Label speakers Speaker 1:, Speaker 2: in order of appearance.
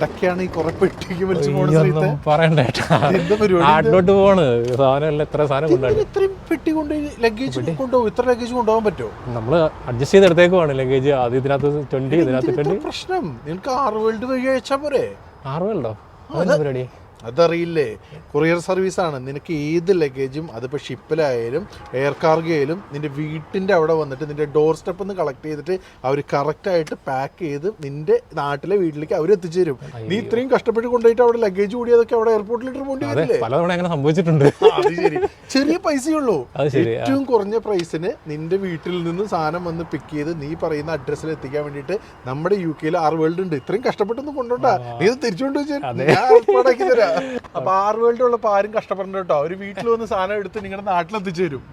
Speaker 1: എവിടൊക്കെയാണ് ഈ കുറെ പെട്ടിക്ക് വലിച്ചു പോണത്?
Speaker 2: പറയണ്ടേ, നാട്ടിലോട്ട് പോണ് സാധനം എത്ര സാധനം കൊണ്ടുപോയി.
Speaker 1: ഇത്രയും പെട്ടി കൊണ്ട് ലഗേജ് കൊണ്ടുപോകും? ഇത്ര ലഗേജ് കൊണ്ടുപോകാൻ പറ്റുമോ?
Speaker 2: നമ്മള് അഡ്ജസ്റ്റ് ചെയ്തെടുത്തേക്കുവാണ് ലഗേജ്. അത് ഇതിനകത്ത് 20, ഇതിനകത്ത് 20.
Speaker 1: പ്രശ്നം നിനക്ക് R-World വഴി അയച്ചാ പോരെ?
Speaker 2: R-World പരിപാടി
Speaker 1: അതറിയില്ലേ, കൊറിയർ സർവീസ് ആണ്. നിനക്ക് ഏത് ലഗേജും അതിപ്പോൾ ഷിപ്പിലായാലും എയർ കാർഗോ ആയാലും നിന്റെ വീട്ടിൻ്റെ അവിടെ വന്നിട്ട് നിന്റെ ഡോർ സ്റ്റെപ്പ് നിന്ന് കളക്ട് ചെയ്തിട്ട് അവർ കറക്റ്റായിട്ട് പാക്ക് ചെയ്ത് നിന്റെ നാട്ടിലെ വീട്ടിലേക്ക് അവർ എത്തിച്ചു തരും. നീ ഇത്രയും കഷ്ടപ്പെട്ട് കൊണ്ടുപോയിട്ട് അവിടെ ലഗേജ് കൂടി അതൊക്കെ അവിടെ എയർപോർട്ടിലിട്ട് പോകേണ്ടി വരില്ലേ?
Speaker 2: പലതവണ അങ്ങനെ സംഭവിച്ചിട്ടുണ്ട്.
Speaker 1: അത് ശരി, ചെറിയ പൈസയുള്ളൂ. ഏറ്റവും കുറഞ്ഞ പ്രൈസിന് നിന്റെ വീട്ടിൽ നിന്ന് സാധനം വന്ന് പിക്ക് ചെയ്ത് നീ പറയുന്ന അഡ്രസ്സിൽ എത്തിക്കാൻ വേണ്ടിയിട്ട് നമ്മുടെ UK R-World ഉണ്ട്. ഇത്രയും കഷ്ടപ്പെട്ടൊന്നും കൊണ്ടോണ്ടാ, നീ ഇത് തിരിച്ചുകൊണ്ട് വെച്ചാൽ തരാം. അപ്പൊ R-World ഉള്ളപ്പോ ആരും കഷ്ടപ്പെടണ്ട കേട്ടോ. ഒരു വീട്ടിൽ വന്ന് സാധനം എടുത്ത് നിങ്ങളുടെ നാട്ടിലെത്തിച്ചു തരും.